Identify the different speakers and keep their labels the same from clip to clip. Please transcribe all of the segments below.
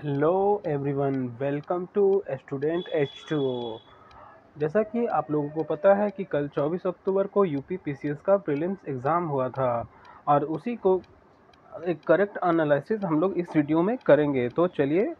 Speaker 1: Hello everyone, welcome to student H2O। जैसा कि आप लोगों को पता है कि कल 24 अक्टूबर को यूपी पीसीएस का प्रीलिम्स एग्ज़ाम हुआ था और उसी को एक करेक्ट एनालिसिस हम लोग इस वीडियो में करेंगे। तो चलिए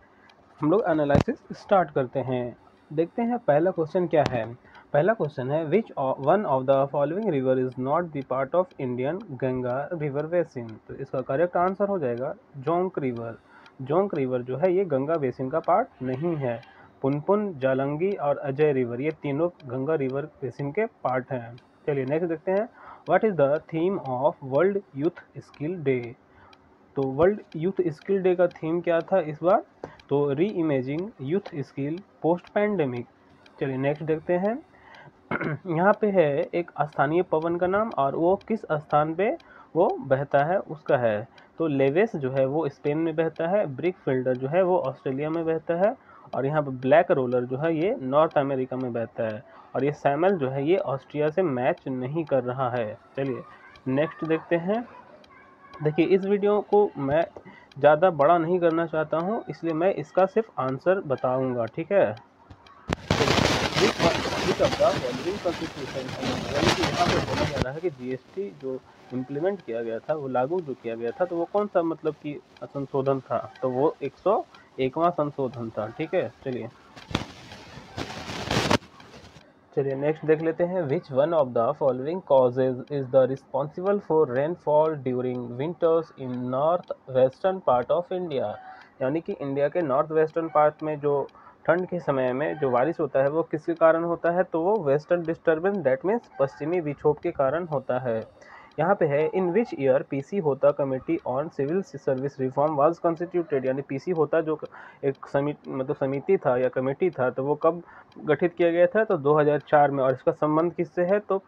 Speaker 1: हम लोग एनालिसिस स्टार्ट करते हैं। देखते हैं पहला क्वेश्चन क्या है। पहला क्वेश्चन है which one of the following river is not the part of Indian Ganga river basin. तो इसका करेक्ट आंसर हो जाएगा जोंक रिवर। जोंक रिवर जो है ये गंगा बेसिन का पार्ट नहीं है। पुनपुन, जालंगी और अजय रिवर ये तीनों गंगा रिवर बेसिन के पार्ट हैं। चलिए नेक्स्ट देखते हैं। What is the theme of world youth skill day. तो वर्ल्ड यूथ स्किल डे का थीम क्या था इस बार? तो री imaging youth skill post pandemic. चलिए नेक्स्ट देखते हैं। यहाँ पे है एक स्थानीय पवन का नाम और वो किस स्थान पे वो बहता है उसका है। तो लेवेस जो है वो स्पेन में बहता है, ब्रिक फिल्डर जो है वो ऑस्ट्रेलिया में बहता है और यहाँ पे ब्लैक रोलर जो है ये नॉर्थ अमेरिका में बहता है और ये सैमल जो है ये ऑस्ट्रिया से मैच नहीं कर रहा है। चलिए नेक्स्ट देखते हैं। देखिए इस वीडियो को मैं ज़्यादा बड़ा नहीं करना चाहता हूँ, इसलिए मैं इसका सिर्फ आंसर बताऊँगा, ठीक है। Which of the following constitution, यानी कि यहाँ पे बोला जा रहा है कि जीएसटी जो इम्प्लीमेंट किया गया था, वो लागू जो किया गया था, तो वो कौन सा मतलब कि संशोधन था? तो वो 101वां संशोधन था, ठीक है। चलिए नेक्स्ट देख लेते हैं। विच one of the following causes is the responsible for rainfall during winters in north western part of India. यानी कि इंडिया के नॉर्थ वेस्टर्न पार्ट में जो ठंड के समय में जो बारिश होता है वो किसके कारण होता है? तो वो वेस्टर्न डिस्टर्बेंस, दैट मीन्स पश्चिमी विक्षोभ के कारण होता है। यहाँ पे है in which year PC Hota committee on civil service reform was constituted. यानी पीसी होता जो एक समिति था या कमेटी था, तो वो कब गठित किया गया था? तो 2004 में। और इसका संबंध किससे है? तो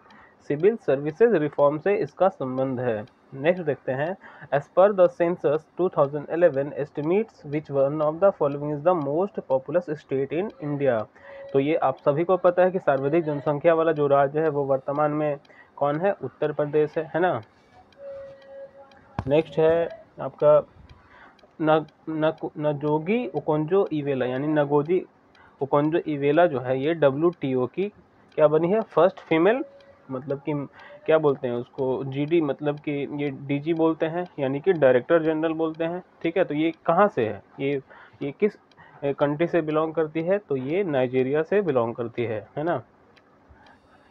Speaker 1: सिविल सर्विसेज रिफॉर्म से इसका संबंध है। नेक्स्ट देखते हैं। As per the census 2011 estimates which one of the following is the most populous state in India. तो ये आप सभी को पता है कि सर्वाधिक जनसंख्या वाला जो राज्य है वो वर्तमान में कौन है? उत्तर प्रदेश है ना। नेक्स्ट है आपका नजोगी ओकोंजो इवेला, यानी नगोजी ओकोंजो इवेला जो है ये WTO की क्या बनी है? फर्स्ट फीमेल, मतलब कि क्या बोलते हैं उसको, जीडी, मतलब कि ये डीजी बोलते हैं, यानी कि डायरेक्टर जनरल बोलते हैं, ठीक है। तो ये कहाँ से है? ये किस कंट्री से बिलोंग करती है? तो ये नाइजीरिया से बिलोंग करती है ना।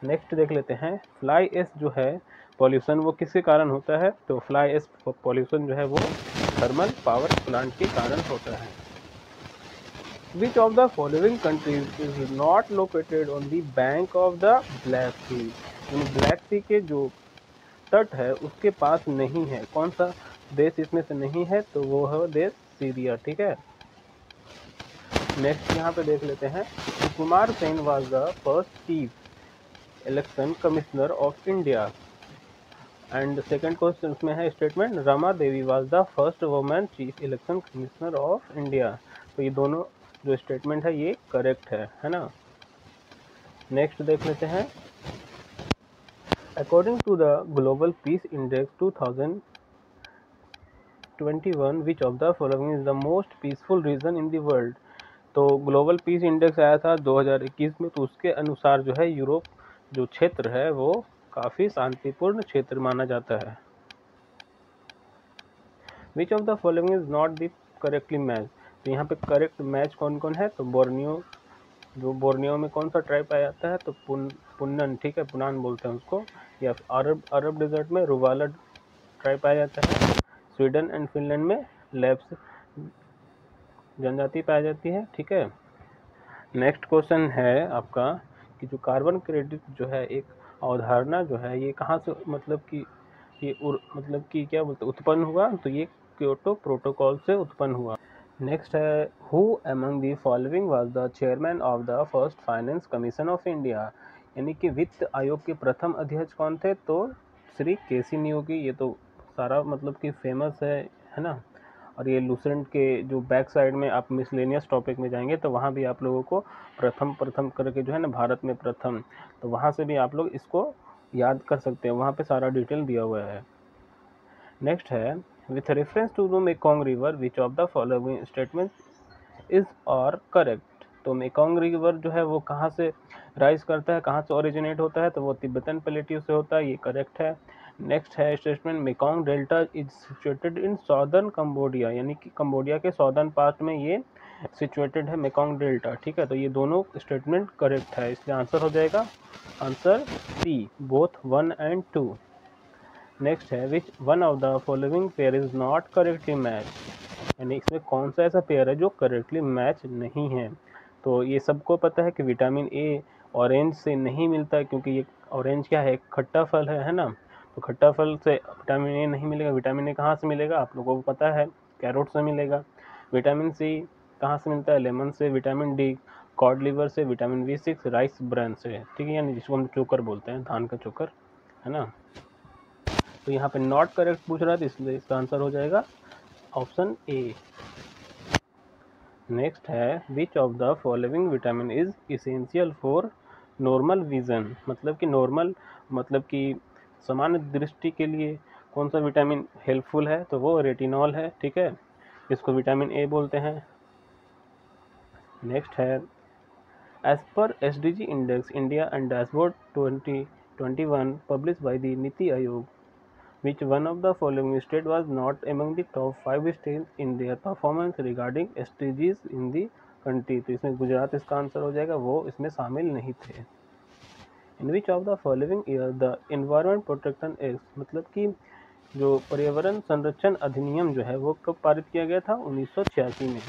Speaker 1: नेक्स्ट देख लेते हैं। फ्लाई एश जो है पॉल्यूशन वो किसके कारण होता है? तो फ्लाई एश पॉल्यूशन जो है वो थर्मल पावर प्लांट के कारण होता है। Which of the following countries is not located on the bank of the Black Sea? यानी ब्लैक सी के जो तट है उसके पास नहीं है। कौन सा देश इसमें से नहीं है? तो वो है देश सीरिया, ठीक है। नेक्स्ट यहाँ पे देख लेते हैं। Kumar Sen was the first chief election commissioner of India. And second question में है statement Rama Devi was the first women chief election commissioner of India. तो ये दोनों जो स्टेटमेंट है ये करेक्ट है ना। नेक्स्ट देख लेते हैं। According to the global peace index 2021 which of the following is the most peaceful region in the world. तो ग्लोबल पीस इंडेक्स आया था 2021 में, तो उसके अनुसार जो है यूरोप जो क्षेत्र है वो काफ़ी शांतिपूर्ण क्षेत्र माना जाता है। Which of the following is not the correctly match. तो यहाँ पे करेक्ट मैच कौन कौन है? तो बोर्नियो, जो बोर्नियो में कौन सा ट्राइब पाया जाता है? तो पुन्नन, ठीक है, पुनान बोलते हैं उसको। या अरब डेजर्ट में रुवाला ट्राइब पाया जाता है। स्वीडन एंड फिनलैंड में लेप्स जनजाति पाई जाती है, ठीक है। नेक्स्ट क्वेश्चन है आपका कि जो कार्बन क्रेडिट जो है एक अवधारणा जो है ये कहाँ से, मतलब कि ये मतलब कि क्या बोलते उत्पन्न हुआ? तो ये क्योटो प्रोटोकॉल से उत्पन्न हुआ। नेक्स्ट है who among the following was the chairman of the first finance commission of India. यानी कि वित्त आयोग के प्रथम अध्यक्ष कौन थे? तो श्री केसी नियोगी। ये तो सारा मतलब कि फेमस है ना। और ये लूसेंट के जो बैक साइड में आप मिसलेनियस टॉपिक में जाएंगे तो वहाँ भी आप लोगों को प्रथम प्रथम करके जो है ना, भारत में प्रथम, तो वहाँ से भी आप लोग इसको याद कर सकते हैं, वहाँ पे सारा डिटेल दिया हुआ है। नेक्स्ट है with reference to the Mekong river which of the following statement is are correct. तो मेकोंग रिवर जो है वो कहाँ से राइज करता है, कहाँ से ओरिजिनेट होता है, तो वो तिब्बतन प्लेट्यू से होता है, ये करेक्ट है। नेक्स्ट है statement Mekong delta is situated in southern Cambodia, यानी कि कंबोडिया के सॉर्दर्न पार्ट में ये सिचुएटेड है मेकोंग डेल्टा। ठीक है, तो ये दोनों स्टेटमेंट करेक्ट है, इसलिए आंसर हो जाएगा answer C, both 1 and 2। Next है which one of the following pair is not correctly match, यानी इसमें कौन सा ऐसा पेयर है जो करेक्टली मैच नहीं है। तो ये सबको पता है कि विटामिन ए ऑरेंज से नहीं मिलता है, क्योंकि ये ऑरेंज क्या है, खट्टा फल है ना। तो खट्टा फल से विटामिन ए नहीं मिलेगा। विटामिन ए कहाँ से मिलेगा, आप लोगों को पता है, कैरोट से मिलेगा। विटामिन सी कहाँ से मिलता है, लेमन से। विटामिन डी कॉड लिवर से। विटामिन बी6 राइस ब्रान से। ठीक है, यानी जिसको हम चोकर बोलते हैं, धान का चोकर, है ना। तो यहाँ पे नॉट करेक्ट पूछ रहा है, तो इसलिए इसका आंसर हो जाएगा ऑप्शन ए। नेक्स्ट है which of the following vitamin is essential for normal vision, मतलब कि नॉर्मल मतलब कि सामान्य दृष्टि के लिए कौन सा विटामिन हेल्पफुल है, तो वो रेटिनॉल है। ठीक है, इसको विटामिन ए बोलते हैं। नेक्स्ट है as per SDG index India and dashboard 2021 publish by the NITI Aayog, which one of the following state was not among the top 5 states in their performance regarding SDGs in the country। तो इसमें गुजरात इसका answer हो जाएगा, वो इसमें शामिल नहीं थे। In which of the following year the environment protection act, मतलब कि जो पर्यावरण संरक्षण अधिनियम जो है वो कब पारित किया गया था, 1986 में।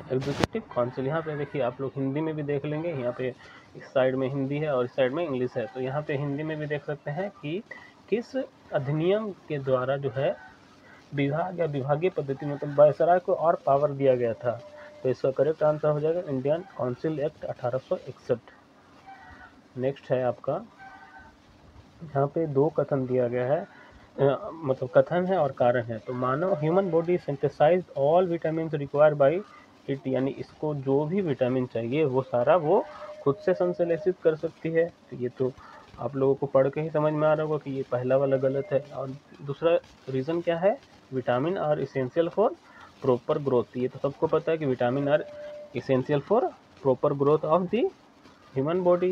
Speaker 1: एग्जीक्यूटिव काउंसिल, यहाँ पे देखिए आप लोग हिंदी में भी देख लेंगे, यहाँ पे इस साइड में हिंदी है और इस साइड में इंग्लिश है, तो यहाँ पे हिंदी में भी देख सकते हैं कि किस अधिनियम के द्वारा जो है विभाग या विभागीय पद्धति मतलब वायसराय को और पावर दिया गया था। तो इसका करेक्ट आंसर हो जाएगा इंडियन काउंसिल एक्ट 1861। नेक्स्ट है आपका, यहाँ पे दो कथन दिया गया है, मतलब कथन है और कारण है। तो मानव human body synthesize all vitamin required by it, यानी इसको जो भी विटामिन चाहिए वो सारा वो खुद से संश्लेषित कर सकती है। तो ये तो आप लोगों को पढ़ के ही समझ में आ रहा होगा कि ये पहला वाला गलत है। और दूसरा रीज़न क्या है, vitamin are essential for proper growth. ये तो सबको पता है कि vitamin are essential for proper growth of the human body,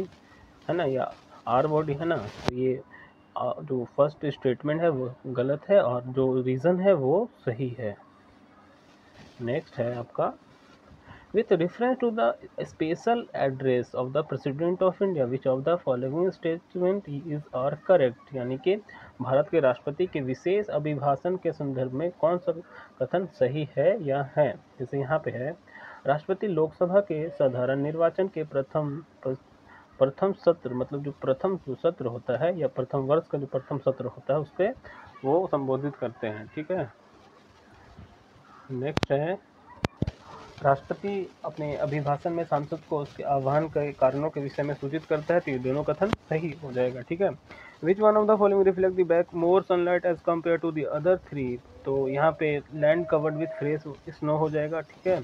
Speaker 1: है ना, या आर बॉडी, है ना। तो ये जो फर्स्ट स्टेटमेंट है वो गलत है और जो रीज़न है वो सही है। नेक्स्ट है आपका, with reference to the special address of the president of India which of the following statement is are correct, यानी कि भारत के राष्ट्रपति के विशेष अभिभाषण के संदर्भ में कौन सा कथन सही है या है। जैसे यहाँ पे है, राष्ट्रपति लोकसभा के साधारण निर्वाचन के प्रथम सत्र, मतलब जो प्रथम सत्र होता है या प्रथम वर्ष का जो प्रथम सत्र होता है उसके वो संबोधित करते हैं। ठीक है, नेक्स्ट है राष्ट्रपति अपने अभिभाषण में सांसद को उसके आह्वान के कारणों के विषय में सूचित करता है, तो ये दोनों कथन सही हो जाएगा। ठीक है। Which one of the following reflect the back more sunlight as compare to the other three, तो यहाँ पे land covered with fresh snow हो जाएगा। ठीक है।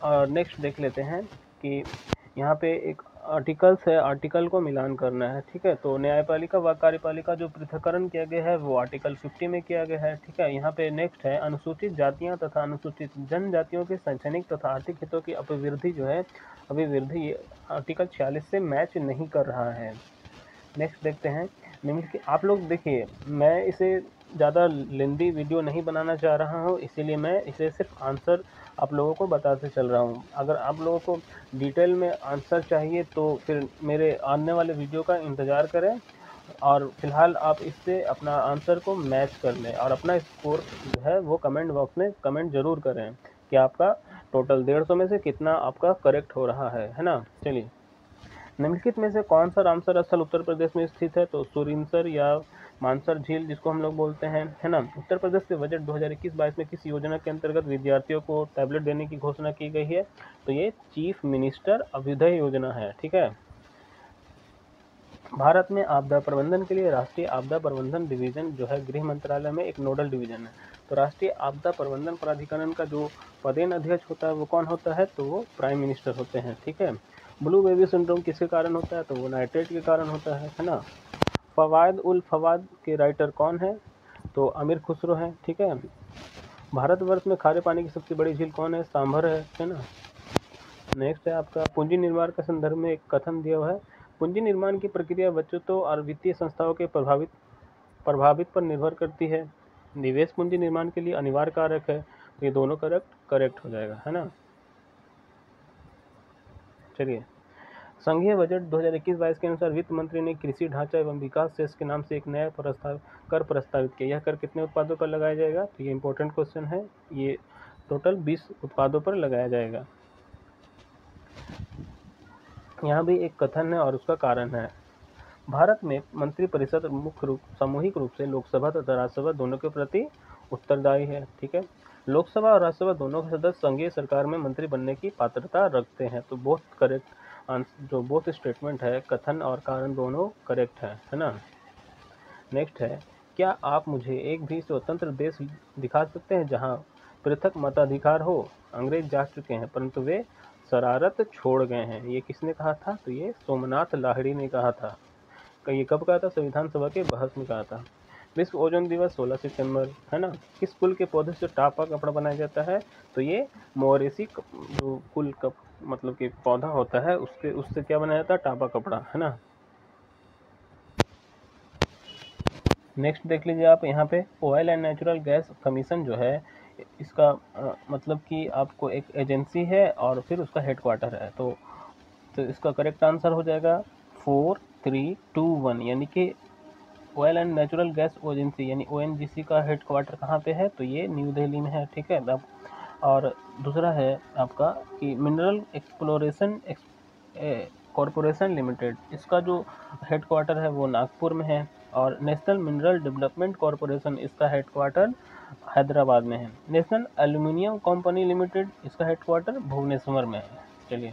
Speaker 1: और नेक्स्ट देख लेते हैं कि यहाँ पे एक आर्टिकल्स है, आर्टिकल को मिलान करना है। ठीक है। तो न्यायपालिका व कार्यपालिका जो पृथक्करण किया गया है वो आर्टिकल 50 में किया गया है। ठीक है। यहाँ पे नेक्स्ट है अनुसूचित जातियां तथा अनुसूचित जनजातियों के शैक्षणिक तथा आर्थिक हितों की अभिवृद्धि जो है, अभिवृद्धि ये आर्टिकल 46 से मैच नहीं कर रहा है। नेक्स्ट देखते हैं निम्नलिखित, आप लोग देखिए मैं इसे ज़्यादा लेंदी वीडियो नहीं बनाना चाह रहा हूँ, इसीलिए मैं इसे सिर्फ आंसर आप लोगों को बताते चल रहा हूँ। अगर आप लोगों को डिटेल में आंसर चाहिए तो फिर मेरे आने वाले वीडियो का इंतज़ार करें, और फिलहाल आप इससे अपना आंसर को मैच कर लें और अपना स्कोर जो है वो कमेंट बॉक्स में कमेंट जरूर करें कि आपका टोटल 150 में से कितना आपका करेक्ट हो रहा है ना। चलिए, निम्नलिखित में से कौन सा रामसर स्थल उत्तर प्रदेश में स्थित है? तो सुरिनसर या मानसर झील जिसको हम लोग बोलते हैं, है ना। उत्तर प्रदेश के बजट 2021-22 में किस योजना के अंतर्गत विद्यार्थियों को टैबलेट देने की घोषणा की गई है? तो ये चीफ मिनिस्टर अभ्युदय योजना है। ठीक है। भारत में आपदा प्रबंधन के लिए राष्ट्रीय आपदा प्रबंधन डिवीजन जो है गृह मंत्रालय में एक नोडल डिवीजन है। तो राष्ट्रीय आपदा प्रबंधन प्राधिकरण का जो पदेन अध्यक्ष होता है वो कौन होता है? तो वो प्राइम मिनिस्टर होते हैं। ठीक है। ब्लू बेबी सिंड्रोम किसके कारण होता है? तो वो नाइट्रेट के कारण होता है ना। फवाद उल फवाद के राइटर कौन है? तो अमीर खुसरो है। ठीक है। भारतवर्ष में खारे पानी की सबसे बड़ी झील कौन है? सांभर है ना। नेक्स्ट है आपका पूंजी निर्माण के संदर्भ में एक कथन दिया हुआ है, पूंजी निर्माण की प्रक्रिया बचतों और वित्तीय संस्थाओं के प्रभावित पर निर्भर करती है। निवेश पूंजी निर्माण के लिए अनिवार्य कारक है। तो ये दोनों करेक्ट हो जाएगा, है ना। चलिए, संघीय बजट 2021-22 के अनुसार वित्त मंत्री ने कृषि ढांचा एवं विकास सेस के नाम से एक नया कर प्रस्तावित किया। यह कर कितने उत्पादों पर लगाया जाएगा? तो ये इंपॉर्टेंट क्वेश्चन है। ये टोटल 20 उत्पादों पर लगाया जाएगा। यहाँ भी एक कथन है और उसका कारण है। भारत में मंत्रिपरिषद सामूहिक रूप से लोकसभा तथा राज्यसभा दोनों के प्रति उत्तरदायी है। ठीक है। लोकसभा और राज्यसभा दोनों के सदस्य संघीय सरकार में मंत्री बनने की पात्रता रखते हैं। तो बोथ करेक्ट आंसर, जो बोथ स्टेटमेंट है, कथन और कारण दोनों करेक्ट है ना। नेक्स्ट है, क्या आप मुझे एक भी स्वतंत्र देश दिखा सकते हैं जहां पृथक मताधिकार हो? अंग्रेज जा चुके हैं परंतु वे शरारत छोड़ गए हैं। ये किसने कहा था? तो ये सोमनाथ लाहिड़ी ने कहा था। ये कब कहा था? संविधान सभा के बहस में कहा था। विश्व ओजोन दिवस 16 सितंबर, है ना। किस कुल के पौधे से टापा कपड़ा बनाया जाता है? तो ये मोरेसी जो कुल का मतलब कि पौधा होता है उससे क्या बनाया जाता है? टापा कपड़ा, है ना। नेक्स्ट देख लीजिए आप, यहाँ पे oil and natural gas commission जो है इसका मतलब कि आपको एक एजेंसी है और फिर उसका हेडक्वार्टर है। तो इसका करेक्ट आंसर हो जाएगा 4321, यानी कि oil and natural gas agency यानी ओएनजीसी का हेडक्वार्टर कहाँ पे है? तो ये न्यू दिल्ली में है। ठीक है। अब और दूसरा है आपका कि मिनरल एक्सप्लोरेशन कॉरपोरेशन लिमिटेड, इसका जो हेडक्वार्टर है वो नागपुर में है। और नेशनल मिनरल डेवलपमेंट कॉरपोरेशन, इसका हेडक्वार्टर हैदराबाद में है। नेशनल एल्यूमिनियम कंपनी लिमिटेड, इसका हेडक्वार्टर भुवनेश्वर में है। चलिए,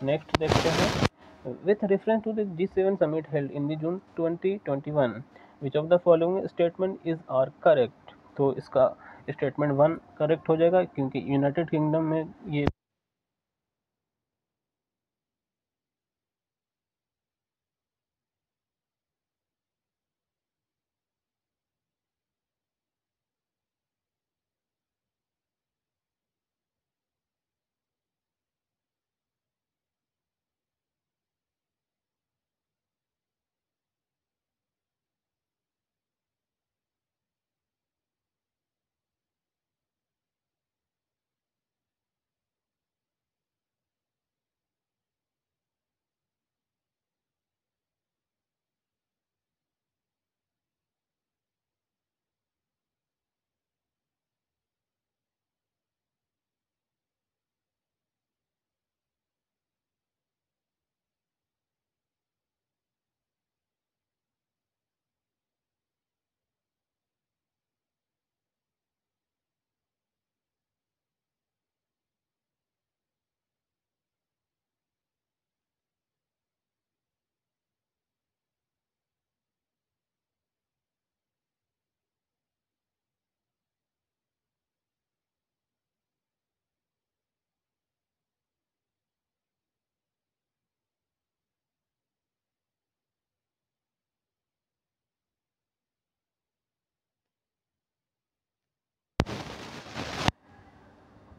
Speaker 1: नेक्स्ट देखते हैं। With reference to the G7 summit held in the June 2021, which of the following statement is are correct? तो इसका स्टेटमेंट 1 करेक्ट हो जाएगा क्योंकि यूनाइटेड किंगडम में ये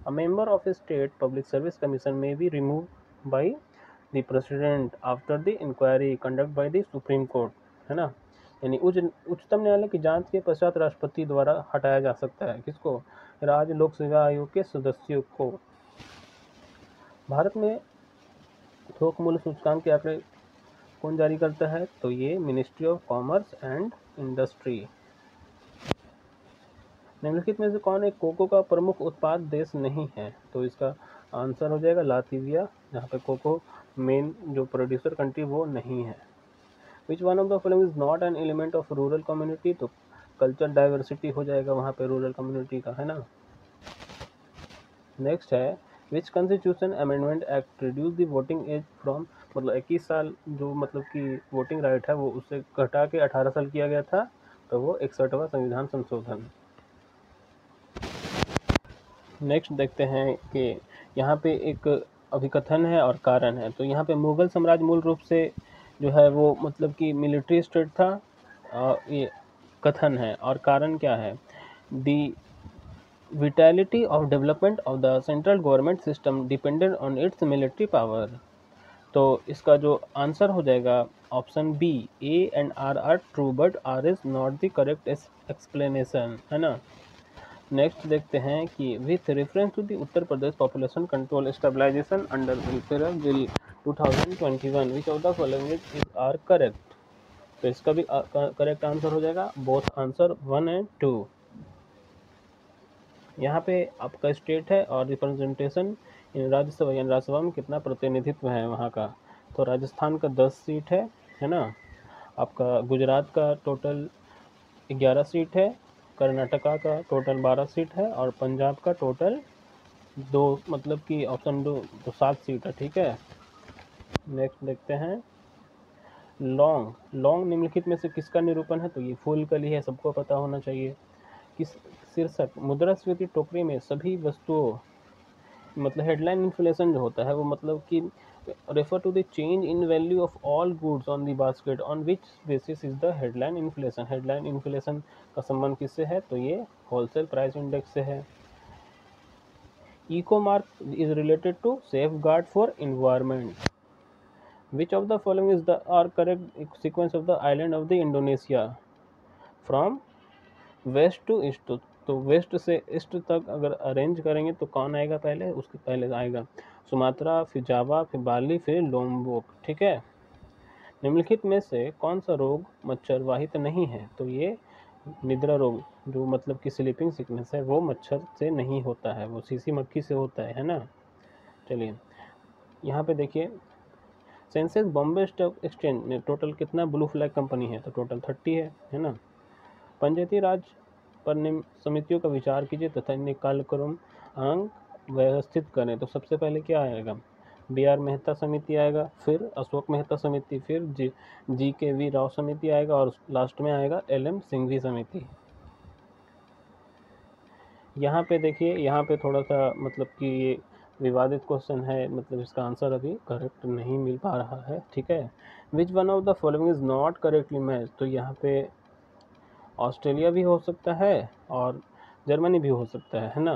Speaker 1: a member of a state public service commission में be remove by the president after the inquiry conduct by the supreme court, है ना। यानी उच्चतम न्यायालय की जांच के पश्चात राष्ट्रपति द्वारा हटाया जा सकता है किसको, राज्य लोक सेवा आयोग के सदस्यों को। भारत में थोक मूल्य सूचकांक के आंकड़े कौन जारी करता है, तो ये ministry of commerce and industry. निम्नलिखित में से कौन एक कोको का प्रमुख उत्पाद देश नहीं है, तो इसका आंसर हो जाएगा लातविया, जहाँ पे कोको मेन जो प्रोड्यूसर कंट्री वो नहीं है। Which one of the following is not an element of rural community, तो कल्चर डाइवर्सिटी हो जाएगा वहाँ पे रूरल कम्युनिटी का, है ना। नेक्स्ट है which constitution amendment act reduce the voting age from, मतलब 21 साल जो मतलब कि वोटिंग राइट है वो उससे घटा के 18 साल किया गया था, तो वो 61वां संविधान संशोधन। नेक्स्ट देखते हैं कि यहाँ पे एक अभिकथन है और कारण है। तो यहाँ पे मुगल साम्राज्य मूल रूप से जो है वो मतलब कि मिलिट्री स्टेट था, और ये कथन है, और कारण क्या है, दी vitality of development of the central government system depended on its military power। तो इसका जो आंसर हो जाएगा option B, A and R are true but R is not the correct explanation, है ना। नेक्स्ट देखते हैं कि with reference to the Uttar Pradesh population control stabilisation under welfare bill 2021 which of the following is are correct, तो इसका भी correct answer हो जाएगा बोथ आंसर 1 एंड 2। यहाँ पे आपका स्टेट है और रिप्रेजेंटेशन राज्यसभा, यानी राज्यसभा में कितना प्रतिनिधित्व है वहाँ का, तो राजस्थान का 10 सीट है ना। आपका गुजरात का टोटल 11 सीट है, कर्नाटका का टोटल 12 सीट है, और पंजाब का टोटल 2, मतलब कि ऑप्शन 2 तो 7 सीट है, ठीक है। नेक्स्ट देखते हैं लॉन्ग निम्नलिखित में से किसका निरूपण है, तो ये फूलकली है, सबको पता होना चाहिए। किस शीर्षक मुद्रास्फीति टोकरी में सभी वस्तुओं, मतलब हेडलाइन इन्फ्लेशन जो होता है वो मतलब कि refer to the change in value of all goods on the basket on which basis is the headline inflation. Headline inflation का संबंध किससे है, तो ये होलसेल प्राइस इंडेक्स से है। Eco mark is related to safeguard for environment. Which of the following is the are correct sequence of the island of the Indonesia from west to east, तो west से east तक अगर arrange करेंगे तो कौन आएगा पहले, उसके पहले आएगा सुमात्रा, फिर जावा, फिर बाली, फिर लोम्बोक, ठीक है। निम्नलिखित में से कौन सा रोग मच्छर वाहित नहीं है, तो ये निद्रा रोग जो मतलब कि स्लीपिंग सिकनेस है वो मच्छर से नहीं होता है, वो सीसी मक्खी से होता है ना। चलिए यहाँ पे देखिए सेंसेक्स बॉम्बे स्टॉक एक्सचेंज में टोटल कितना ब्लू फ्लैग कंपनी है, तो टोटल 30 है ना। पंचायती राज पर निम्न समितियों का विचार कीजिए तथा इन्हें कालक्रम अंक व्यवस्थित करें, तो सबसे पहले क्या आएगा, बी आर मेहता समिति आएगा, फिर अशोक मेहता समिति, फिर जी के वी राव समिति आएगा, और लास्ट में आएगा एल एम सिंघवी समिति। यहाँ पे देखिए, यहाँ पे थोड़ा सा मतलब कि ये विवादित क्वेश्चन है, मतलब इसका आंसर अभी करेक्ट नहीं मिल पा रहा है, ठीक है। Which one of the following is not correctly match, तो यहाँ पे ऑस्ट्रेलिया भी हो सकता है और जर्मनी भी हो सकता है ना।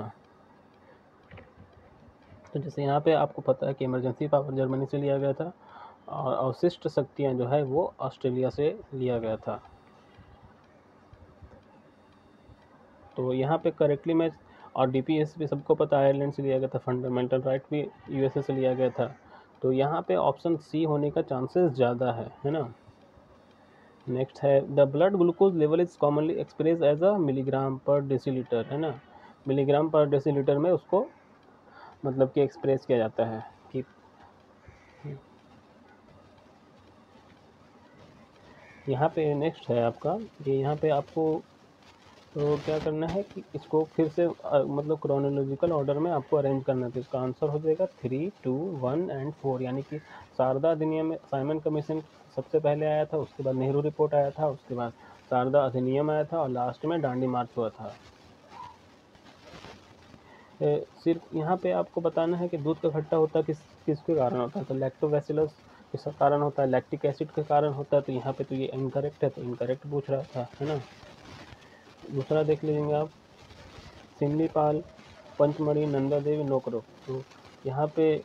Speaker 1: तो जैसे यहाँ पे आपको पता है कि इमरजेंसी पावर जर्मनी से लिया गया था और अवशिष्ट शक्तियाँ जो है वो ऑस्ट्रेलिया से लिया गया था। तो यहाँ पे करेक्टली मैच, और डीपीएस भी सबको पता है आयरलैंड से लिया गया था, फंडामेंटल राइट भी यूएसए से लिया गया था, तो यहाँ पे ऑप्शन सी होने का चांसेस ज़्यादा है ना। नेक्स्ट है the blood glucose level is commonly express as a milligram per decilitre, है ना। मिलीग्राम पर डेसीलीटर में उसको मतलब कि एक्सप्रेस किया जाता है कि यहाँ पे नेक्स्ट है आपका ये, यहाँ पे आपको तो क्या करना है कि इसको फिर से मतलब क्रोनोलॉजिकल ऑर्डर में आपको अरेंज करना है, तो इसका आंसर हो जाएगा 3, 2, 1 एंड 4, यानी कि शारदा अधिनियम में साइमन कमीशन सबसे पहले आया था, उसके बाद नेहरू रिपोर्ट आया था, उसके बाद शारदा अधिनियम आया था, और लास्ट में दांडी मार्च हुआ था। सिर्फ यहाँ पे आपको बताना है कि दूध का खट्टा होता किसके कारण होता है, तो लैक्टोबैसिलस इसका कारण होता है, लैक्टिक एसिड के कारण होता है, तो यहाँ पे तो ये इनकरेक्ट है, तो इनकरेक्ट पूछ रहा था, है ना। दूसरा देख लीजिएगा आप, सिमलीपाल पंचमढ़ी, नंदा देवी, नोकरोक। तो यहाँ पे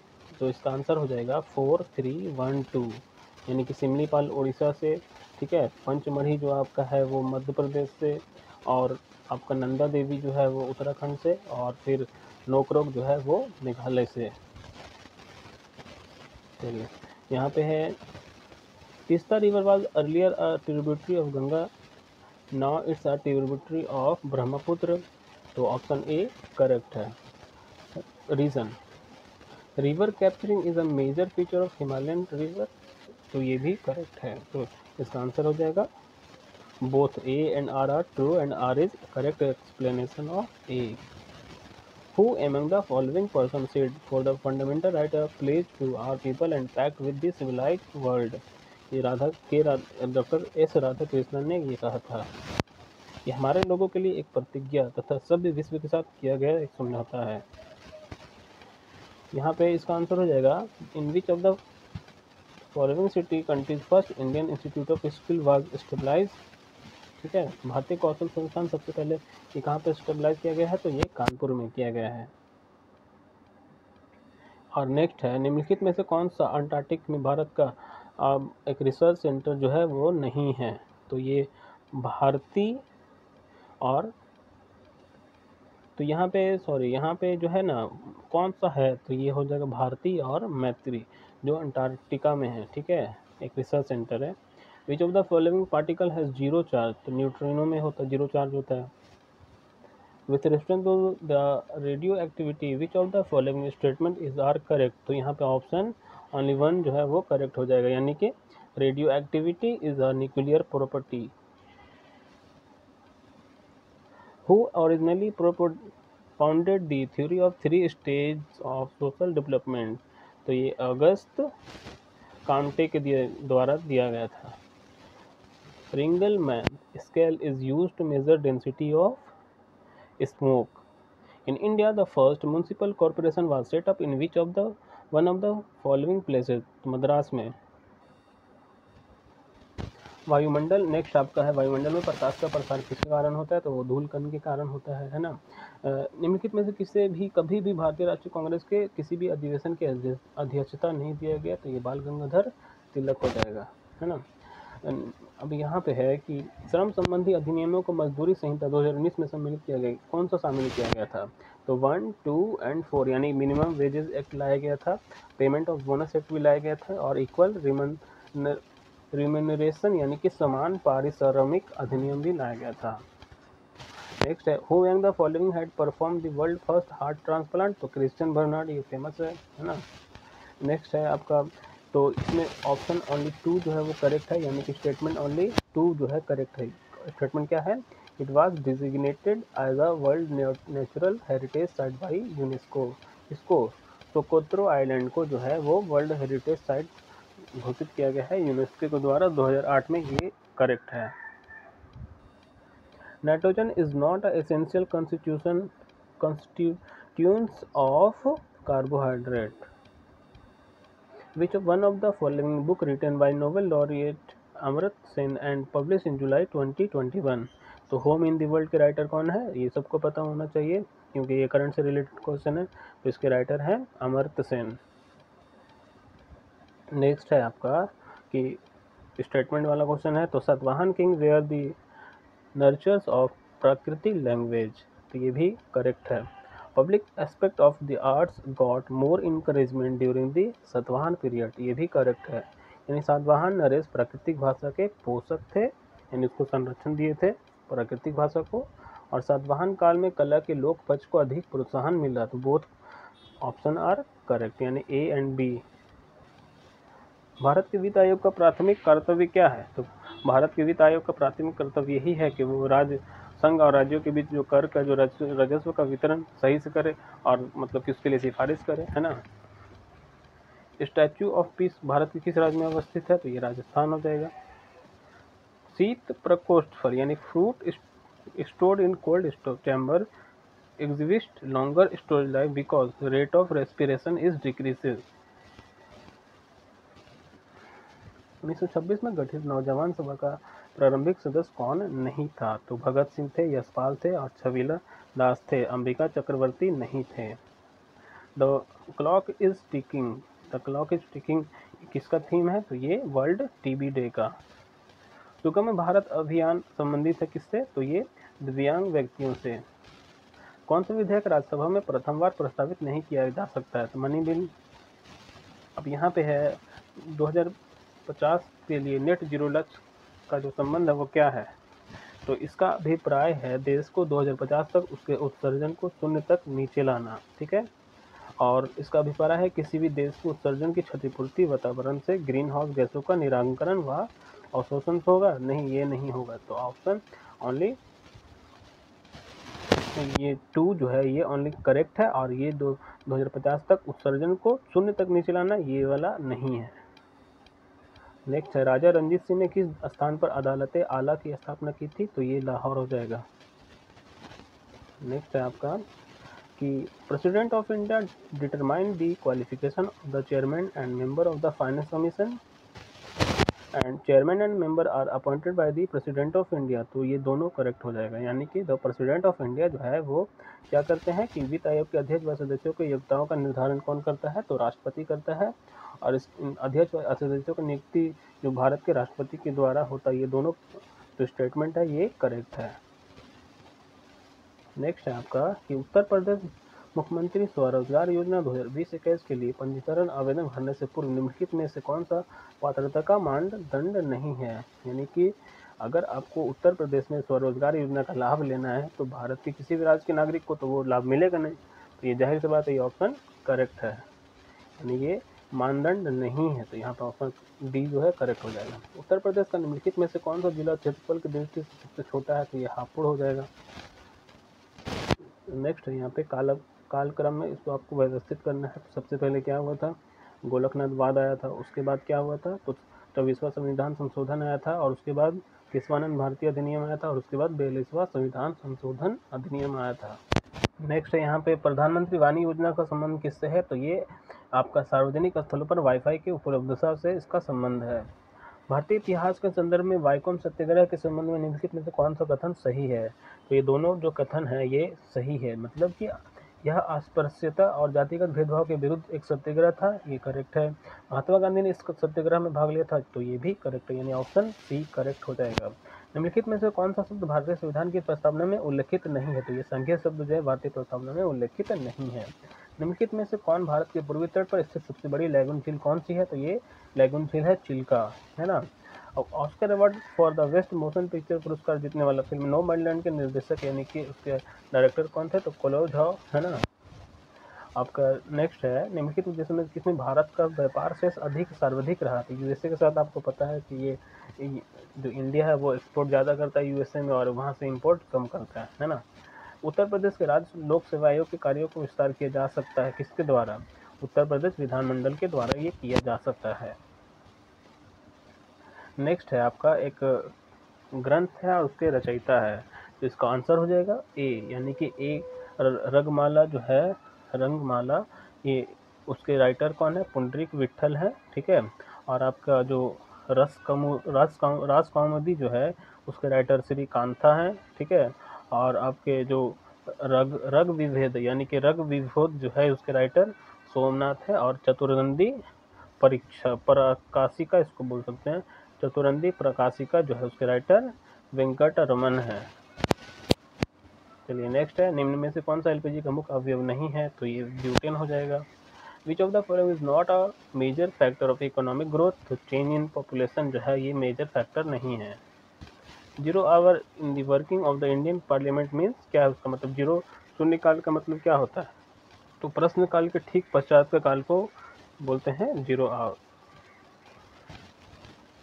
Speaker 1: जो इसका आंसर हो जाएगा 4312, यानी कि सिमलीपाल उड़ीसा से, ठीक है, पंचमढ़ी जो आपका है वो मध्य प्रदेश से, और आपका नंदा देवी जो है वो उत्तराखंड से, और फिर नोकरोक जो है वो मेघालय से। चलिए यहाँ पे है Teesta river was earlier a tributary of Ganga, now it's a tributary of Brahmaputra. तो ऑप्शन ए करेक्ट है। Reason, river capturing is a major feature of Himalayan river. तो ये भी करेक्ट है। तो इसका आंसर हो जाएगा both A and R are true and R is correct explanation of A. Who among the following persons said for the fundamental right of place to our people and pact with the civilized world? ये doctor S Radhakrishnan ने ये कहा था। ये हमारे लोगों के लिए एक प्रतिज्ञा तथा सभ्य विश्व के साथ किया गया एक समझौता है। यहाँ पे इसका आंसर हो जाएगा in which of the following city countries first Indian institute of skill was stabilize. ठीक है, भारतीय कौशल संस्थान सबसे पहले ये कहाँ पे स्टेबलाइज किया गया है, तो ये कानपुर में किया गया है। और नेक्स्ट है निम्नलिखित में से कौन सा अंटार्कटिक में भारत का एक रिसर्च सेंटर जो है वो नहीं है। तो ये भारती और तो यहाँ पे जो है ना कौन सा है, तो ये हो जाएगा भारती और मैत्री जो अंटार्कटिका में है। ठीक है, एक रिसर्च सेंटर है। Which of the following particle has zero charge, तो न्यूट्रिनो में होता है जीरो चार्ज होता है। With respect to the radioactivity which of the following statement is are correct. तो यहाँ पे ऑप्शन ओनली वन जो है वो करेक्ट हो जाएगा, यानी कि radio activity is a nuclear property. Who originally propounded the theory of three stages of social development? तो ये अगस्त कांटे के द्वारा दिया गया था। Ringelmann scale is used to measure density of smoke. In India, the first municipal corporation was set up in which of the one of the following places? Madras में। वायुमंडल नेक्स्ट आपका है, वायुमंडल में प्रकाश का प्रसार किसके कारण होता है, तो वो धूल कण के कारण होता है ना। निम्नलिखित में से किसे भी कभी भी भारतीय राष्ट्रीय कांग्रेस के किसी भी अधिवेशन की अध्यक्षता नहीं दिया गया, तो ये बाल गंगाधर तिलक हो जाएगा, है ना। अब यहाँ पे है कि श्रम संबंधी अधिनियमों को मजदूरी संहिता 2019 में सम्मिलित किया गया, कौन सा शामिल किया गया था, तो 1, 2 एंड 4 यानी मिनिमम वेजेस एक्ट लाया गया था, पेमेंट ऑफ बोनस एक्ट भी लाया गया था, और इक्वल रिम्यूनरेशन यानी कि समान पारिश्रमिक अधिनियम भी लाया गया था। नेक्स्ट है who and the following had perform the world first heart transplant, तो क्रिश्चियन बर्नार्ड, ये फेमस है ना। नेक्स्ट है आपका, तो इसमें ऑप्शन ओनली 2 जो है वो करेक्ट है, यानी कि स्टेटमेंट ओनली 2 जो है करेक्ट है। स्टेटमेंट क्या है, it was designated as a world natural heritage site by UNESCO. इसको सोकोत्रो आइलैंड को जो है वो वर्ल्ड हेरिटेज साइट घोषित किया गया है यूनेस्को के द्वारा 2008 में, ये करेक्ट है। Nitrogen is not a essential constituents of carbohydrate. Which one of the following book written by Nobel laureate Amartya Sen and published in July 2021? तो होम इन द वर्ल्ड के राइटर कौन है, ये सबको पता होना चाहिए क्योंकि ये करंट से रिलेटेड क्वेश्चन है। तो इसके राइटर हैं अमर्त्य सेन। नेक्स्ट है आपका कि स्टेटमेंट वाला क्वेश्चन है, तो Satavahana king were the nurtures of प्राकृतिक लैंग्वेज, तो ये भी करेक्ट है। Public aspect of the arts got more encouragement during the Satavahana period, ये भी करेक्ट है। यानी सातवाहन नरेश प्राकृतिक भाषा के पोषक थे, यानी उसको संरक्षण दिए थे प्राकृतिक भाषा को, और सातवाहन काल में कला के लोक पक्ष को अधिक प्रोत्साहन मिला। तो बोथ ऑप्शन आर करेक्ट, यानी ए एंड बी। भारत के वित्त आयोग का प्राथमिक कर्तव्य क्या है, तो भारत के वित्त आयोग का प्राथमिक कर्तव्य यही है कि वो राज्य संघ और राज्यों के बीच जो कर का जो राजस्व का वितरण सही से करे और मतलब कि उसके लिए सिफारिश करे, है ना। स्टैच्यू ऑफ पीस भारत के किस राज्य में अवस्थित है, तो ये राजस्थान हो जाएगा। शीत प्रकोष्ठ फल यानी fruit stored in cold chamber exist longer storage life because rate of respiration is decreases. 1926 में गठित नौजवान सभा का प्रारंभिक सदस्य कौन नहीं था? तो भगत सिंह थे, यशपाल थे और छबीला दास थे। अंबिका चक्रवर्ती नहीं थे। The clock is ticking, the clock is ticking किसका थीम है? तो ये वर्ल्ड टीबी डे का। सुगम भारत अभियान संबंधित है किससे? तो ये दिव्यांग व्यक्तियों से। कौन सा विधेयक राज्यसभा में प्रथम बार प्रस्तावित नहीं किया जा सकता है? तो मनी बिल। अब यहाँ पे है 2050 के लिए नेट जीरो लक्ष्य का जो संबंध है वो क्या है? तो इसका अभिप्राय है देश को 2050 तक उसके उत्सर्जन को शून्य तक नीचे लाना। ठीक है, और इसका अभिप्राय है किसी भी देश को उत्सर्जन की क्षतिपूर्ति वातावरण से ग्रीन हाउस गैसों का निराकरण व अवशोषण होगा? नहीं, ये नहीं होगा। तो ऑप्शन ओनली ये 2 जो है ये ओनली करेक्ट है, और ये 2050 तक उत्सर्जन को शून्य तक नीचे लाना ये वाला नहीं है। नेक्स्ट है, राजा रंजीत सिंह ने किस स्थान पर अदालत आला की स्थापना की थी? तो ये लाहौर हो जाएगा। नेक्स्ट है आपका कि president of India determine the qualification of the chairman and member of the finance commission and chairman and member are appointed by the president of India. तो ये दोनों करेक्ट हो जाएगा, यानी कि द प्रेसिडेंट ऑफ इंडिया जो है वो क्या करते हैं कि वित्त आयोग के अध्यक्ष व सदस्यों के योग्यताओं का निर्धारण कौन करता है? तो राष्ट्रपति करता है, और इस अध्यक्ष व सदस्यों की नियुक्ति जो भारत के राष्ट्रपति के द्वारा होता है। ये दोनों जो स्टेटमेंट है ये करेक्ट है। नेक्स्ट है आपका कि उत्तर प्रदेश मुख्यमंत्री स्वरोजगार योजना 2020-21 के लिए पंजीकरण आवेदन भरने से पूर्व निम्नलिखित में से कौन सा पात्रता का मानदंड नहीं है? यानी कि अगर आपको उत्तर प्रदेश में स्वरोजगार योजना का लाभ लेना है तो भारत के किसी भी राज्य के नागरिक को तो वो लाभ मिलेगा नहीं। तो ये जाहिर सी बात है, ये ऑप्शन करेक्ट है, यानी ये मानदंड नहीं है। तो यहाँ पर ऑप्शन डी जो है करेक्ट हो जाएगा। उत्तर प्रदेश का निम्नलिखित में से कौन सा जिला क्षेत्रफल की दृष्टि से सबसे छोटा है? तो ये हापुड़ हो जाएगा। नेक्स्ट है यहाँ पे कालक्रम में इसको आपको व्यवस्थित करना है। तो सबसे पहले क्या हुआ था? गोलकनाथ वाद आया था। उसके बाद क्या हुआ था? तो 24वां संविधान संशोधन आया था, और उसके बाद केशवानंद भारतीय अधिनियम आया था, और उसके बाद 42वां संविधान संशोधन अधिनियम आया था। नेक्स्ट है यहाँ पे प्रधानमंत्री वाणी योजना का संबंध किससे है? तो ये आपका सार्वजनिक स्थलों पर वाईफाई की उपलब्धता से इसका संबंध है। भारतीय इतिहास के संदर्भ में वाइकोम सत्याग्रह के संबंध में निम्नलिखित में से कौन सा कथन सही है? तो ये दोनों जो कथन है ये सही है, मतलब कि यह अस्पृश्यता और जातिगत भेदभाव के विरुद्ध एक सत्याग्रह था, ये करेक्ट है। महात्मा गांधी ने इस सत्याग्रह में भाग लिया था, तो ये भी करेक्ट है, यानी ऑप्शन सी करेक्ट हो जाएगा। निम्नलिखित में से कौन सा शब्द भारतीय संविधान की प्रस्तावना में उल्लेखित नहीं है? तो ये संघीय शब्द जो है भारतीय प्रस्तावना में उल्लेखित नहीं है। निम्नलिखित में से कौन भारत के पूर्वी तट पर स्थित सबसे बड़ी लैगून झील कौन सी है? तो ये लैगून झील है चिल्का, है ना। Oscar award for the best motion picture पुरस्कार जीतने वाला फिल्म नोमैडलैंड के निर्देशक यानी कि उसके डायरेक्टर कौन थे? तो क्लोज हाउ, है ना। आपका नेक्स्ट है, निम्नलिखित देशों में किसमें भारत का व्यापार शेष अधिक सर्वाधिक रहा? तो यूएसए के साथ आपको पता है कि ये जो इंडिया है वो एक्सपोर्ट ज़्यादा करता है यूएसए में, और वहाँ से इंपोर्ट कम करता है ना। उत्तर प्रदेश के राज्य लोक सेवा आयोग के कार्यों को विस्तार किया जा सकता है किसके द्वारा? उत्तर प्रदेश विधानमंडल के द्वारा ये किया जा सकता है। नेक्स्ट है आपका एक ग्रंथ है और उसके रचयिता है, तो इसका आंसर हो जाएगा ए, यानी कि ए रंगमाला जो है, रंगमाला, ये उसके राइटर कौन है? पुंडरीक विट्ठल है, ठीक है। और आपका जो राजकौमुदी जो है उसके राइटर श्री कांता है, ठीक है। और आपके जो रग विभेद यानी कि रग विभोद जो है उसके राइटर सोमनाथ है। और चतुर्नंदी प्रकाशिका इसको बोल सकते हैं, चतुरंदी प्रकाशिका जो है उसके राइटर वेंकट रमन है। चलिए नेक्स्ट है, निम्न में से कौन सा एलपीजी का मुख्य अवयव नहीं है? तो ये ब्यूटेन हो जाएगा। Which of the following is not a major factor of economic growth? तो चेंज इन पॉपुलेशन जो है ये मेजर फैक्टर नहीं है। 0 hour in the working of the Indian parliament means क्या है? उसका मतलब 0 शून्यकाल का मतलब क्या होता है? तो प्रश्नकाल के ठीक पश्चात के काल को बोलते हैं 0 आवर।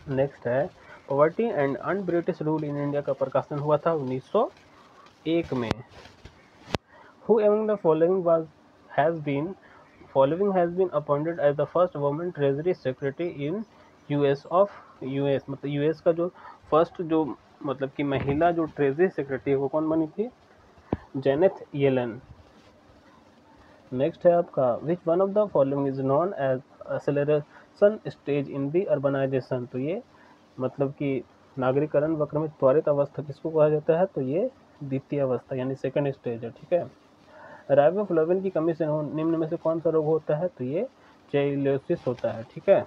Speaker 1: नेक्स्ट है, poverty and un British rule in India का प्रकाशन हुआ था 1901 में। Who among the following has been appointed as the first women treasury secretary in US मतलब यूएस का जो फर्स्ट जो मतलब कि महिला जो ट्रेजरी सेक्रेटरी है वो कौन बनी थी? Janet Yellen. नेक्स्ट है आपका, which one of the following is known as transition stage in the urbanisation, तो ये मतलब कि नागरिकरण वक्र में त्वरित अवस्था किसको कहा जाता है, तो ये द्वितीय अवस्था यानी सेकंड स्टेज है, ठीक है। राइबोफ्लाविन की कमी से निम्न में से कौन सा रोग होता है, तो ये चेइलोसिस होता है, ठीक है।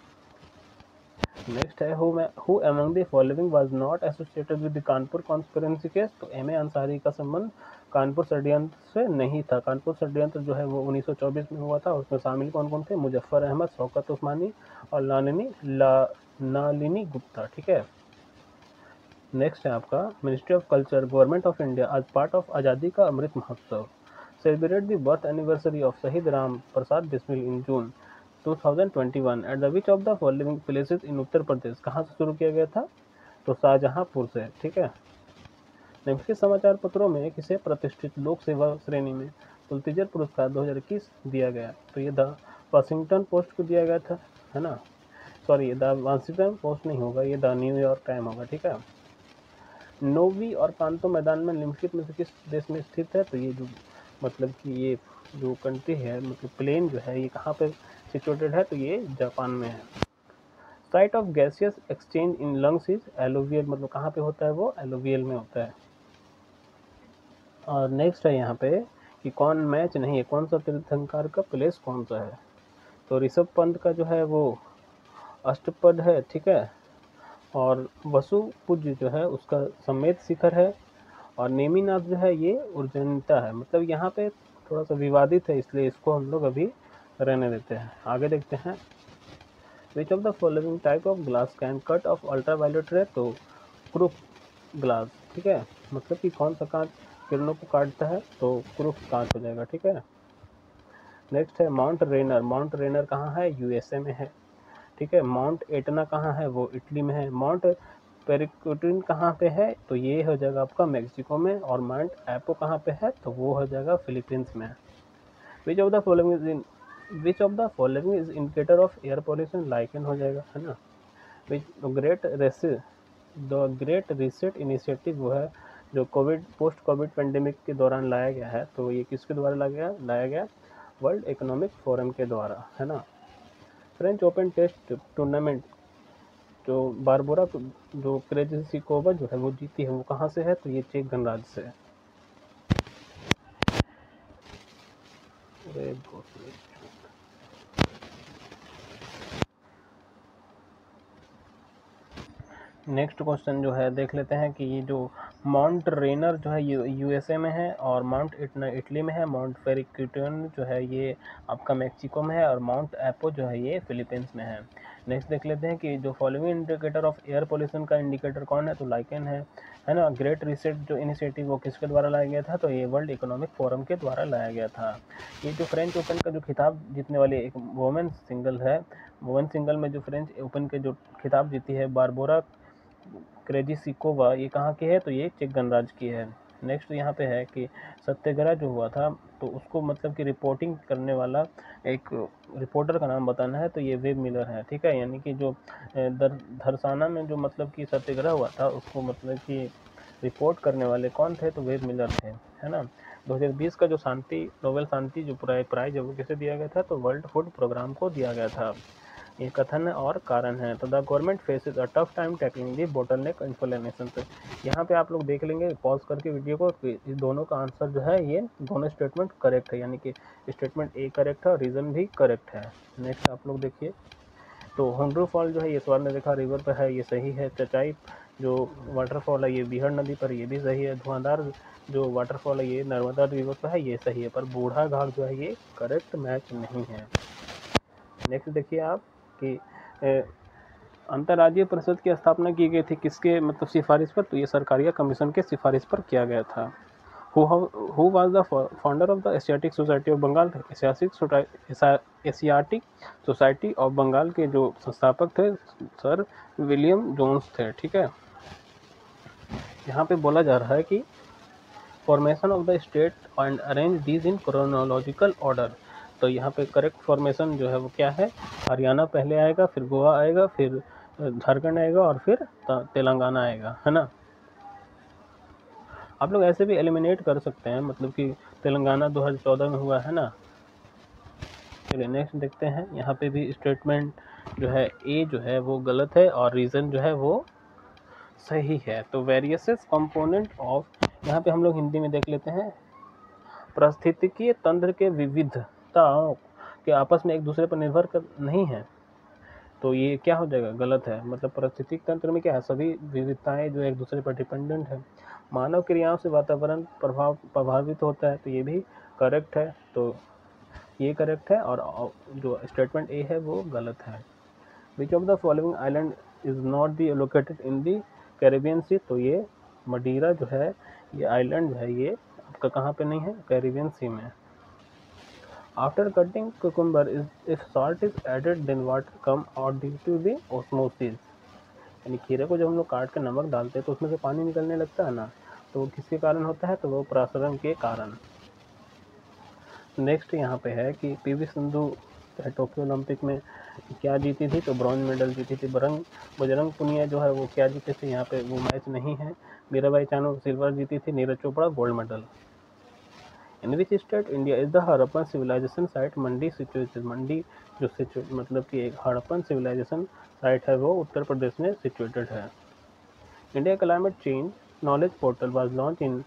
Speaker 1: नेक्स्ट है who among the following was not associated with the Kanpur conspiracy case, तो एम ए अंसारी का संबंध कानपुर षड्यंत्र से नहीं था। कानपुर षड्यंत्र जो है वो 1924 में हुआ था। उसमें शामिल कौन कौन थे, मुजफ्फर अहमद, शौकत उस्मानी और नालिनी गुप्ता, ठीक है। नेक्स्ट है आपका ministry of culture government of India as part of Azadi ka Amrit Mahotsav celebrate the birth anniversary of Shaheed Ram Prasad Bismil in June 2021 at the which of the following places in Uttar Pradesh, कहाँ से शुरू किया गया था, तो शाहजहांपुर से, ठीक है। निम्नलिखित समाचार पत्रों में किसे प्रतिष्ठित लोक सेवा श्रेणी में पुलित्जर पुरस्कार 2021 दिया गया, तो ये द वाशिंगटन पोस्ट को दिया गया था, है ना। सॉरी, द वाशिंगटन पोस्ट नहीं होगा, ये द न्यूयॉर्क टाइम होगा, ठीक है। नोवी और कांतो मैदान में निम्नलिखित में से किस देश में स्थित है, तो ये जो मतलब कि ये जो कंट्री है मतलब प्लेन जो है ये कहाँ पे सिचुएटेड है, तो ये जापान में है। Site of gaseous exchange in lungs is alluvial, मतलब कहाँ पे होता है वो, एलोवियल में होता है। और नेक्स्ट है यहाँ पे कि कौन मैच नहीं है, कौन सा तीर्थंकर का प्लेस कौन सा है, तो ऋषभ पंत का जो है वो अष्टपद है, ठीक है। और वसु पूज्य जो है उसका समेत शिखर है। और नेमिनाथ जो है ये उज्जैनता है, मतलब यहाँ पे थोड़ा सा विवादित है इसलिए इसको हम लोग अभी रहने देते हैं। आगे देखते हैं विच of the following type of glass can cut off ultraviolet रे, तो क्रूफ ग्लास, ठीक है। मतलब कि कौन सा कांच किरणों को काटता है, तो क्रूफ कांच हो जाएगा, ठीक है। नेक्स्ट है माउंट रेनर, माउंट रेनर कहाँ है, यूएसए में है, ठीक है। माउंट एटना कहाँ है, वो इटली में है। माउंट पेरिक्यूटिन कहाँ पे है, तो ये हो जाएगा आपका मेक्सिको में। और माउंट एपो कहाँ पे है, तो वो हो जाएगा फिलीपींस में। Which of the following is indicator of air pollution, lichen हो जाएगा, है ना। द ग्रेट रीसेट इनिशिएटिव वो है जो पोस्ट कोविड पेंडेमिक के दौरान लाया गया है, तो ये किसके द्वारा लाया गया वर्ल्ड इकोनॉमिक फोरम के द्वारा, है ना। फ्रेंच ओपन टेस्ट टूर्नामेंट जो बारबोरा जो क्रेजिसिकोवा जो है वो जीती है, वो कहाँ से है, तो ये चेक गणराज्य से है। नेक्स्ट क्वेश्चन जो है देख लेते हैं कि ये जो माउंट रेनर जो है यूएसए में है, और माउंट इटना इटली में है, माउंट पेरिक्यूटिन जो है ये आपका मैक्सिको में है, और माउंट एपो जो है ये फिलीपींस में है। नेक्स्ट देख लेते हैं कि जो following indicator of air pollution का इंडिकेटर कौन है, तो लाइकन है ना। ग्रेट रीसेट जो इनिशिएटिव वो किसके द्वारा लाया गया था, तो ये वर्ल्ड इकोनॉमिक फोरम के द्वारा लाया गया था। ये जो फ्रेंच ओपन का जो खिताब जीतने वाली एक वुमेन सिंगल है, वुमेन सिंगल में जो फ्रेंच ओपन के जो खिताब जीती है बारबोरा क्रेजिसिकोवा, ये कहाँ की है, तो ये चेक गणराज्य की है। नेक्स्ट यहाँ पे है कि सत्याग्रह जो हुआ था तो उसको मतलब कि रिपोर्टिंग करने वाला एक रिपोर्टर का नाम बताना है, तो ये वेब मिलर है, ठीक है। यानी कि जो धरसाना में जो मतलब कि सत्याग्रह हुआ था उसको मतलब कि रिपोर्ट करने वाले कौन थे, तो वेब मिलर थे, है ना। 2020 का जो नोबेल शांति जो प्राइज है वो किसे दिया गया था, तो वर्ल्ड फूड प्रोग्राम को दिया गया था। ये कथन और कारण है। तो the government faces a tough time tackling the bottleneck inflammation. तो यहाँ पे आप लोग देख लेंगे पॉज करके वीडियो को, इस दोनों का आंसर जो है ये दोनों स्टेटमेंट करेक्ट है, यानी कि स्टेटमेंट ए करेक्ट है और रीज़न भी करेक्ट है। नेक्स्ट आप लोग देखिए, तो हुंड्रू फॉल जो है ये स्वर्ण रेखा रिवर पर है, ये सही है। चचाई जो वाटरफॉल है ये बिहार नदी पर, ये भी सही है। धुआंधार जो वाटरफॉल है ये नर्मदा रिवर पर है, ये सही है। पर बूढ़ा घाट जो है ये करेक्ट मैच नहीं है। नेक्स्ट देखिए आप कि अंतर्राज्यीय परिषद की स्थापना की गई थी किसके मतलब सिफारिश पर, तो ये सरकारिया कमीशन के सिफारिश पर किया गया था। Who was the founder of the Asiatic society of Bengal, Asiatic society of Bengal के जो संस्थापक थे सर विलियम जोन्स थे, ठीक है। यहाँ पे बोला जा रहा है कि formation of the state and arrange these in chronological order, तो यहाँ पे करेक्ट फॉर्मेशन जो है वो क्या है, हरियाणा पहले आएगा, फिर गोवा आएगा, फिर झारखंड आएगा और फिर तेलंगाना आएगा, है ना। आप लोग ऐसे भी एलिमिनेट कर सकते हैं, मतलब कि तेलंगाना 2014 में हुआ है ना। चलिए नेक्स्ट देखते हैं, यहाँ पे भी स्टेटमेंट जो है ए जो है वो गलत है और रीज़न जो है वो सही है। तो वेरियसेस कंपोनेंट ऑफ, यहाँ पे हम लोग हिंदी में देख लेते हैं, पारिस्थितिकीय तंत्र के विविधताओं के आपस में एक दूसरे पर निर्भर कर नहीं है, तो ये क्या हो जाएगा, गलत है। मतलब पारिस्थितिक तंत्र में क्या है, सभी विविधताएं जो एक दूसरे पर डिपेंडेंट है। मानव क्रियाओं से वातावरण प्रभावित होता है, तो ये भी करेक्ट है, तो ये करेक्ट है। और जो स्टेटमेंट ए है वो गलत है। Which of the following island is not the located in the Caribbean sea, तो ये मडीरा जो है, ये आइलैंड जो है ये आपका कहाँ पे नहीं है, कैरिबियन सी में। After cutting cucumber if salt is added then water come out due to the osmosis, यानी खीरे को जब हम लोग काट के नमक डालते हैं तो उसमें से पानी निकलने लगता है ना, तो वो किसके कारण होता है, तो वो प्रसरण के कारण। नेक्स्ट यहाँ पे है कि पीवी सिंधु टोक्यो ओलंपिक में क्या जीती थी, तो ब्रॉन्ज मेडल जीती थी। बजरंग पुनिया जो है वो क्या जीते थे, यहाँ पे वो मैच नहीं है। मीराबाई चानू सिल्वर जीती थी, Neeraj Chopra gold medal. In which state India is the Harappan civilization site Mandi situated, Mandi जो मतलब कि एक हड़प्पन सिविलाइजेशन साइट है वो उत्तर प्रदेश में सिचुएटेड है। India climate change knowledge portal was launch in,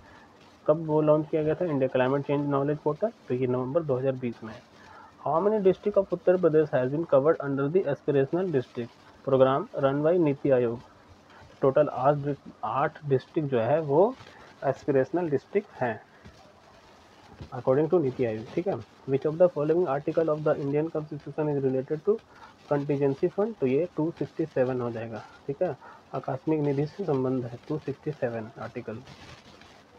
Speaker 1: कब वो लॉन्च किया गया था India climate change knowledge portal, तो ये नवंबर 2020 में। How many district of Uttar Pradesh has been covered under the aspirational district programme run by NITI Aayog, total 8 district जो है वो एस्पिरेशनल डिस्ट्रिक्ट हैं अकॉर्डिंग टू नीति आयोग, ठीक है। Which of the following article of the Indian constitution is related to contingency fund, तो ये 267 हो जाएगा, ठीक है। आकस्मिक निधि से संबंध है 267 article.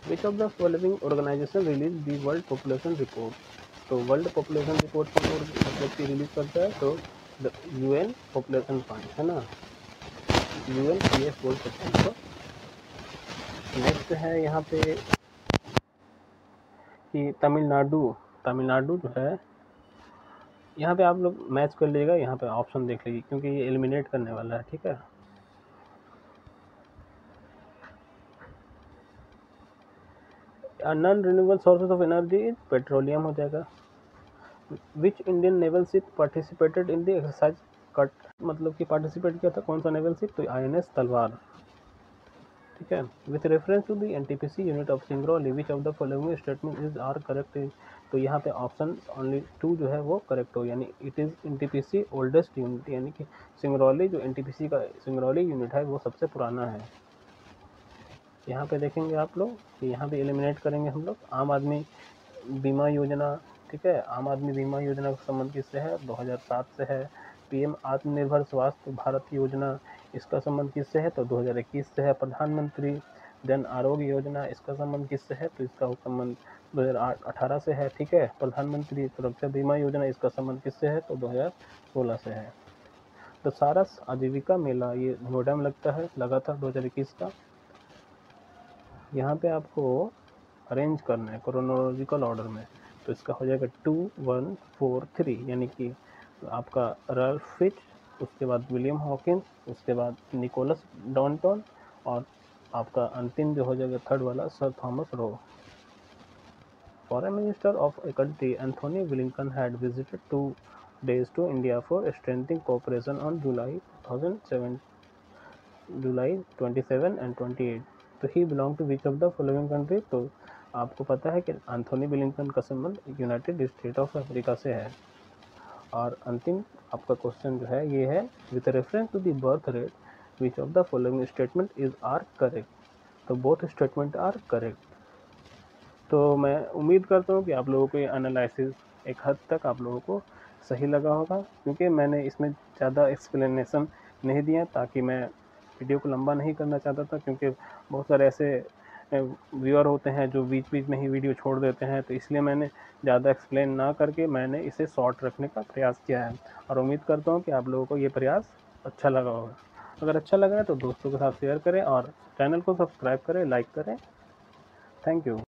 Speaker 1: Which of the following organisation release the world population report, तो वर्ल्ड पॉपुलेशन रिपोर्ट को मतलब कि रिलीज करता है, तो यूएन पॉपुलेशन फंड है ना, UNPF बोल सकते हैं इसको। नेक्स्ट है यहाँ पे कि तमिलनाडु जो है, यहाँ पे आप लोग मैच कर लीजिएगा, यहाँ पे ऑप्शन देख लीजिए क्योंकि ये एलिमिनेट करने वाला है, ठीक है। Non renewable sources of energy petroleum हो जाएगा। Which Indian naval ship participated in the exercise cut, मतलब कि पार्टिसिपेट किया था कौन सा नेवल शिप, तो INS तलवार, ठीक है। With reference to the NTPC unit of Singrauli which of the following statement is are correct, तो यहाँ पे ऑप्शन ओनली 2 जो है वो करेक्ट हो, यानी it is NTPC oldest unit, यानी कि सिंगरौली जो NTPC का सिंगरौली यूनिट है वो सबसे पुराना है। यहाँ पे देखेंगे आप लोग कि यहाँ पे एलिमिनेट करेंगे हम लोग आम आदमी बीमा योजना, ठीक है। आम आदमी बीमा योजना का संबंध किससे है, 2007 से है। PM आत्मनिर्भर स्वास्थ्य भारत योजना, इसका संबंध किससे है, तो 2021 से है। प्रधानमंत्री जन आरोग्य योजना, इसका संबंध किससे है, तो इसका संबंध 2018 से है, ठीक है। प्रधानमंत्री सुरक्षा बीमा योजना, इसका संबंध किससे है, तो 2016 से है। दशहरा आजीविका मेला ये नोएडा में लगा था 2021 का। यहाँ पे आपको अरेंज करना है क्रोनोलॉजिकल ऑर्डर में, तो इसका हो जाएगा 2, 1, 4, 3, यानी कि आपका राल्फ फिच, उसके बाद विलियम हॉकिंस, उसके बाद निकोलस डॉन्टन, और आपका अंतिम जो हो जाएगा थर्ड वाला sir Thomas Roe. Foreign minister of a country Anthony Blinken had visited 2 days to India for strengthening cooperation on July 27 and 28, तो he belong to which of the following country, तो आपको पता है कि एंथोनी ब्लिंकन का संबंध United state of America से है। और अंतिम आपका क्वेश्चन जो है ये है, with reference to the birth rate which of the following statement is are correct, तो बोथ स्टेटमेंट आर करेक्ट। तो मैं उम्मीद करता हूँ कि आप लोगों को ये एनालिसिस एक हद तक आप लोगों को सही लगा होगा, क्योंकि मैंने इसमें ज़्यादा एक्सप्लेनेशन नहीं दिया ताकि मैं वीडियो को लंबा नहीं करना चाहता था, क्योंकि बहुत सारे ऐसे व्यूअर होते हैं जो बीच बीच में ही वीडियो छोड़ देते हैं, तो इसलिए मैंने ज़्यादा एक्सप्लेन ना करके मैंने इसे शॉर्ट रखने का प्रयास किया है। और उम्मीद करता हूँ कि आप लोगों को ये प्रयास अच्छा लगा होगा। अगर अच्छा लगा है तो दोस्तों के साथ शेयर करें और चैनल को सब्सक्राइब करें, लाइक करें। Thank you.